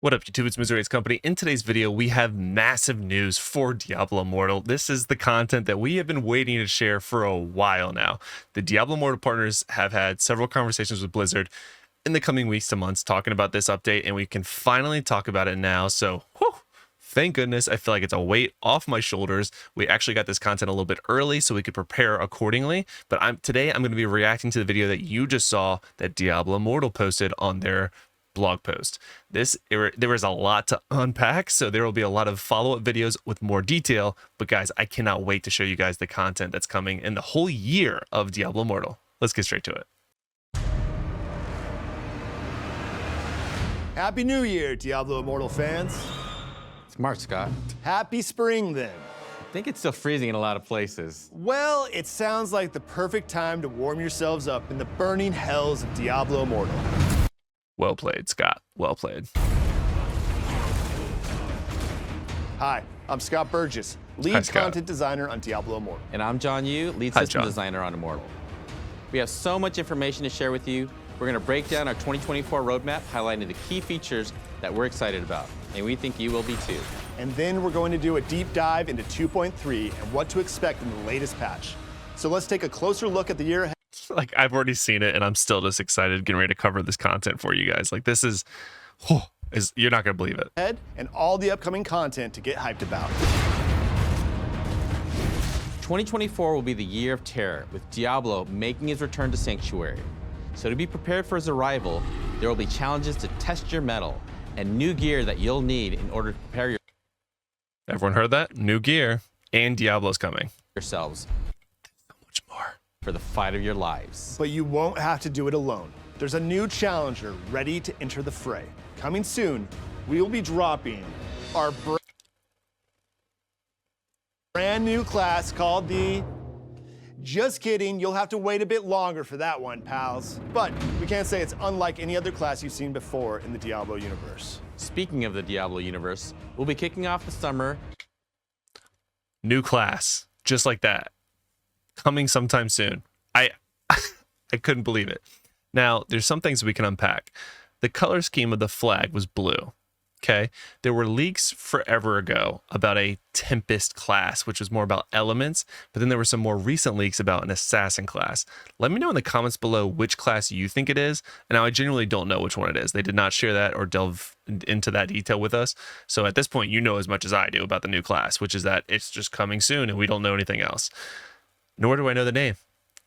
What up, YouTube? It's Missouri's Company. In today's video, we have massive news for Diablo Immortal. This is the content that we have been waiting to share for a while now. The Diablo Immortal partners have had several conversations with Blizzard in the coming weeks to months talking about this update, and we can finally talk about it now. So, whew, thank goodness. I feel like it's a weight off my shoulders. We actually got this content a little bit early so we could prepare accordingly. But today I'm going to be reacting to the video that you just saw that Diablo Immortal posted on their blog post. There is a lot to unpack, so there will be a lot of follow-up videos with more detail. But guys, I cannot wait to show you guys the content that's coming in the whole year of Diablo Immortal. Let's get straight to it. Happy New Year, Diablo Immortal fans. Smart, Scott. Happy spring, then. I think it's still freezing in a lot of places. Well, it sounds like the perfect time to warm yourselves up in the burning hells of Diablo Immortal. Well played, Scott. Well played. Hi, I'm Scott Burgess, Hi, lead Scott. content designer on Diablo Immortal. And I'm John Yu, lead Hi, system John. designer on Immortal. We have so much information to share with you. We're going to break down our 2024 roadmap, highlighting the key features that we're excited about. And we think you will be too. And then we're going to do a deep dive into 2.3 and what to expect in the latest patch. So let's take a closer look at the year ahead. Like, I've already seen it, and I'm still just excited getting ready to cover this content for you guys. Like, this is you're not going to believe it. And all the upcoming content to get hyped about. 2024 will be the year of terror, with Diablo making his return to Sanctuary. So to be prepared for his arrival, there will be challenges to test your mettle and new gear that you'll need in order to prepare Everyone heard that? New gear, and Diablo's coming. yourselves So much more. for the fight of your lives. But you won't have to do it alone. There's a new challenger ready to enter the fray. Coming soon, we will be dropping our brand new class called the... Just kidding, you'll have to wait a bit longer for that one, pals. But we can't say it's unlike any other class you've seen before in the Diablo universe. Speaking of the Diablo universe, we'll be kicking off the summer New class, just like that, coming sometime soon. I couldn't believe it. Now, there's some things we can unpack. The color scheme of the flag was blue. Okay, there were leaks forever ago about a Tempest class, which was more about elements, but then there were some more recent leaks about an assassin class. Let me know in the comments below which class you think it is. And now I genuinely don't know which one it is. They did not share that or delve into that detail with us. So at this point, you know as much as I do about the new class, which is that it's just coming soon and we don't know anything else. Nor do I know the name.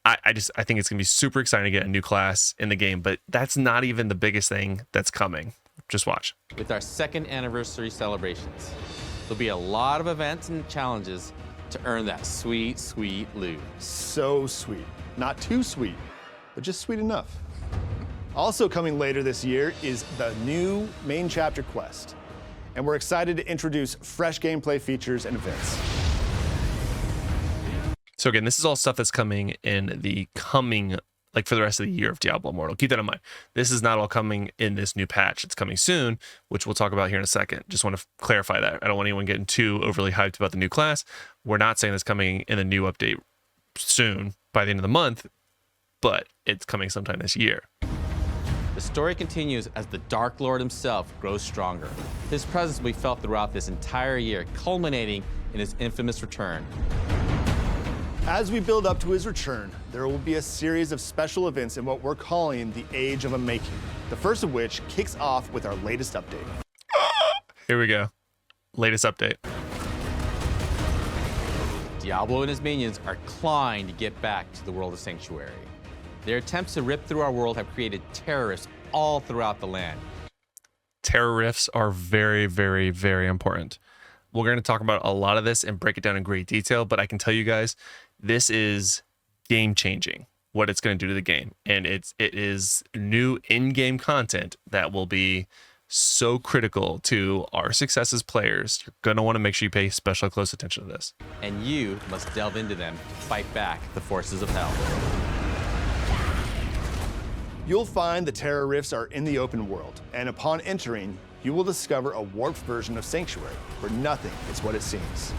I think it's gonna be super exciting to get a new class in the game, but that's not even the biggest thing that's coming. Just watch. with our second anniversary celebrations. There'll be a lot of events and challenges to earn that sweet, sweet loot. So sweet. Not too sweet, but just sweet enough. Also coming later this year is the new main chapter quest. And we're excited to introduce fresh gameplay features and events. So again, this is all stuff that's coming in the coming, like for the rest of the year of Diablo Immortal. Keep that in mind. This is not all coming in this new patch. It's coming soon, which we'll talk about here in a second. Just want to clarify that. I don't want anyone getting too overly hyped about the new class. We're not saying it's coming in a new update soon by the end of the month, but it's coming sometime this year. The story continues as the Dark Lord himself grows stronger. His presence will be felt throughout this entire year, culminating in his infamous return. As we build up to his return, there will be a series of special events in what we're calling the Age of Unmaking. The first of which kicks off with our latest update. Here we go. Latest update. Diablo and his minions are clawing to get back to the world of Sanctuary. Their attempts to rip through our world have created terrorists all throughout the land. Terror rifts are very, very, very important. We're going to talk about a lot of this and break it down in great detail, but I can tell you guys, this is game changing, what it's going to do to the game. And it is new in-game content that will be so critical to our success as players. You're going to want to make sure you pay special close attention to this. And you must delve into them to fight back the forces of hell. You'll find the terror rifts are in the open world, and upon entering, you will discover a warped version of Sanctuary, where nothing is what it seems.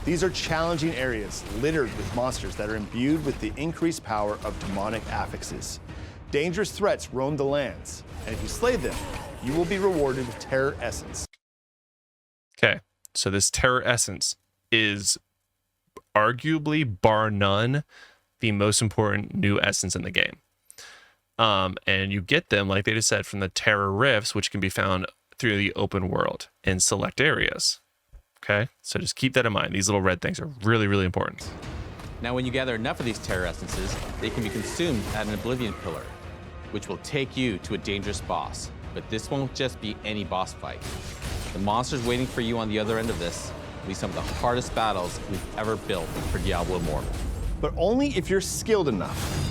These are challenging areas littered with monsters that are imbued with the increased power of demonic affixes. Dangerous threats roam the lands, and if you slay them, you will be rewarded with Terror Essence. Okay, so this Terror Essence is arguably, bar none, the most important new essence in the game. And you get them, like they just said, from the Terror Rifts, which can be found through the open world in select areas. Okay, so just keep that in mind. These little red things are really, really important. Now, when you gather enough of these terror essences, they can be consumed at an Oblivion Pillar, which will take you to a dangerous boss. But this won't just be any boss fight. The monsters waiting for you on the other end of this will be some of the hardest battles we've ever built for Diablo Immortal. But only if you're skilled enough.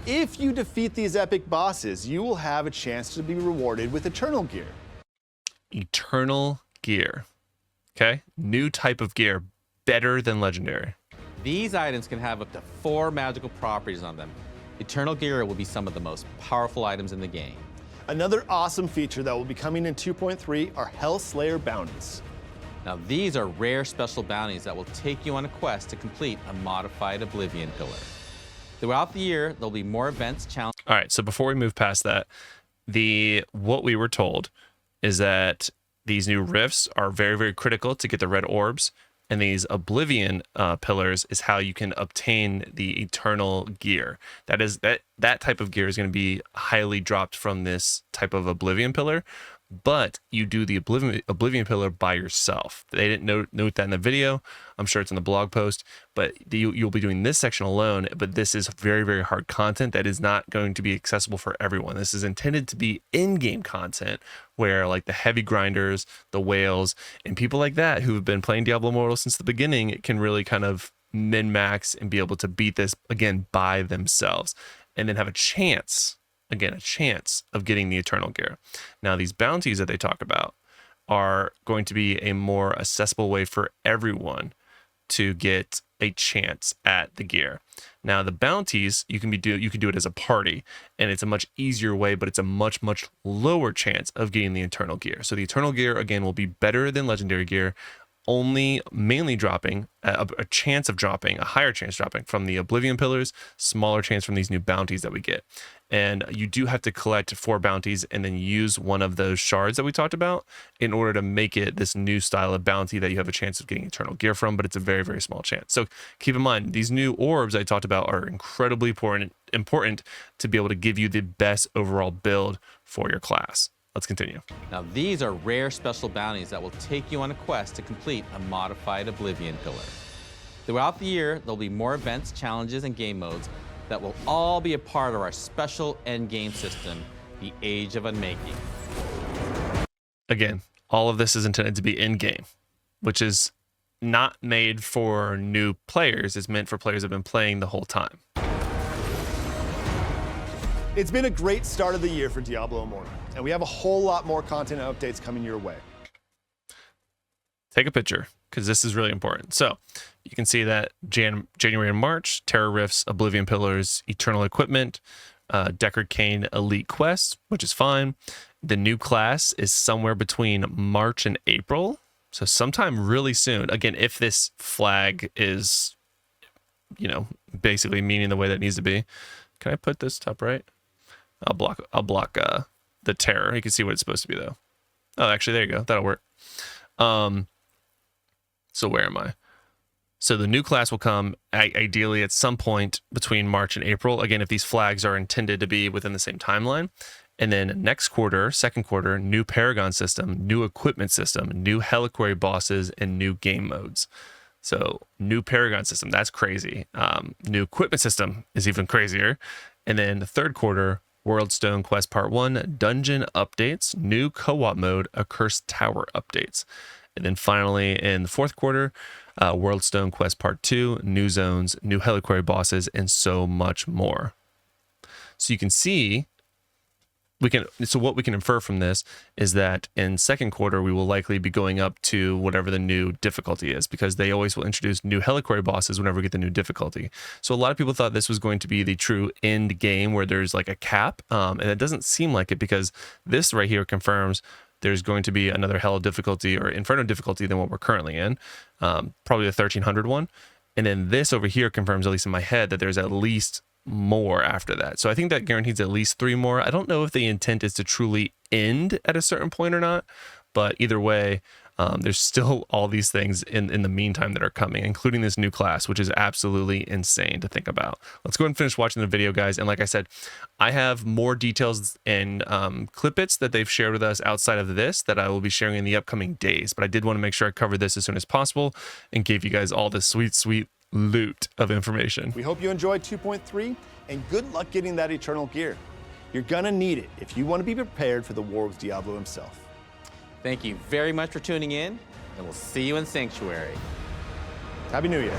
If you defeat these epic bosses, you will have a chance to be rewarded with Eternal Gear. Eternal Gear. Okay, new type of gear, better than Legendary. These items can have up to 4 magical properties on them. Eternal Gear will be some of the most powerful items in the game. Another awesome feature that will be coming in 2.3 are Hellslayer bounties. Now, these are rare special bounties that will take you on a quest to complete a modified Oblivion Pillar. Throughout the year, there'll be more events, challenges. All right, so before we move past that, what we were told is that these new rifts are very, very critical to get the red orbs, and these Oblivion pillars is how you can obtain the Eternal Gear. That type of gear is going to be highly dropped from this type of Oblivion pillar, but you do the Oblivion pillar by yourself. They didn't note that in the video. I'm sure it's in the blog post, but you'll be doing this section alone. But this is very, very hard content that is not going to be accessible for everyone. This is intended to be in-game content where like the heavy grinders, the whales, and people like that who have been playing Diablo Immortal since the beginning can really kind of min-max and be able to beat this again by themselves and then have a chance of getting the Eternal Gear. Now, these bounties that they talk about are going to be a more accessible way for everyone to get a chance at the gear. Now, the bounties, you can do it as a party, and it's a much easier way, but it's a much, much lower chance of getting the Eternal Gear. So the Eternal Gear, again, will be better than Legendary Gear, mainly dropping a higher chance dropping from the Oblivion pillars, smaller chance from these new bounties that we get. And you do have to collect 4 bounties and then use one of those shards that we talked about in order to make it this new style of bounty that you have a chance of getting Eternal Gear from, but it's a very, very small chance. So keep in mind, these new orbs I talked about are incredibly important to be able to give you the best overall build for your class. Let's continue. Now, these are rare special bounties that will take you on a quest to complete a modified Oblivion Pillar. Throughout the year, there'll be more events, challenges, and game modes that will all be a part of our special endgame system, the Age of Unmaking. Again, all of this is intended to be in-game, which is not made for new players. It's meant for players that have been playing the whole time. It's been a great start of the year for Diablo Immortal, and we have a whole lot more content and updates coming your way. Take a picture, because this is really important. So you can see that January and March, Terror Rifts, Oblivion Pillars, Eternal Equipment, Deckard Cain Elite Quests, which is fine. The new class is somewhere between March and April, so sometime really soon. Again, if this flag is, basically meaning the way that it needs to be. Can I put this top right? I'll block the terror. You can see what it's supposed to be though. Oh, actually, there you go. That'll work. So where am I? So the new class will come ideally at some point between March and April. Again, if these flags are intended to be within the same timeline. And then next quarter, second quarter, new Paragon system, new equipment system, new Heliquary bosses, and new game modes. So new Paragon system, that's crazy. New equipment system is even crazier. And then the third quarter, Worldstone Quest Part 1, dungeon updates, new co-op mode, Accursed Tower updates. And then finally in the fourth quarter, Worldstone Quest Part 2, new zones, new Heliquary bosses, and so much more. So you can see, what we can infer from this is that in second quarter, we will likely be going up to whatever the new difficulty is, because they always will introduce new Heliquary bosses whenever we get the new difficulty. So a lot of people thought this was going to be the true end game where there's like a cap, and it doesn't seem like it, because this right here confirms there's going to be another Hell difficulty or Inferno difficulty than what we're currently in, probably the 1300 one. And then this over here confirms, at least in my head, that there's at least more after that. So I think that guarantees at least 3 more. I don't know if the intent is to truly end at a certain point or not, but either way, there's still all these things in the meantime that are coming, including this new class, which is absolutely insane to think about. Let's go ahead and finish watching the video, guys. And like I said, I have more details and clippets that they've shared with us outside of this that I will be sharing in the upcoming days. But I did want to make sure I covered this as soon as possible and gave you guys all this sweet, sweet loot of information. We hope you enjoyed 2.3, and good luck getting that Eternal gear. You're gonna need it if you want to be prepared for the war with Diablo himself. Thank you very much for tuning in, and we'll see you in Sanctuary. Happy New Year.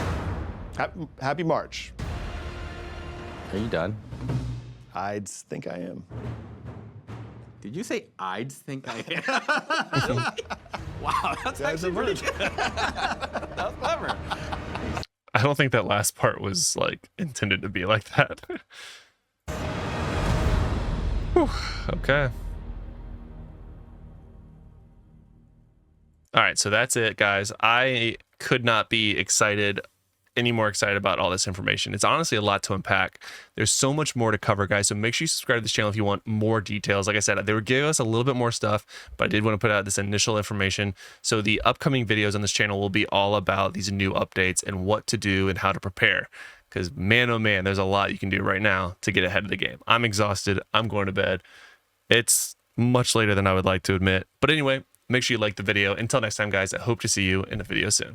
Happy March. Are you done? I'd think I am. Did you say I'd think I am? Really? Wow, that's actually pretty good. That was clever. I don't think that last part was like intended to be like that. Whew, okay. All right, so that's it, guys. I could not be any more excited about all this information. It's honestly a lot to unpack. There's so much more to cover, guys. So make sure you subscribe to this channel if you want more details. Like I said, they were giving us a little bit more stuff, but I did want to put out this initial information. So the upcoming videos on this channel will be all about these new updates and what to do and how to prepare. Because man, oh man, there's a lot you can do right now to get ahead of the game. I'm exhausted. I'm going to bed. It's much later than I would like to admit. But anyway, make sure you like the video. Until next time, guys, I hope to see you in a video soon.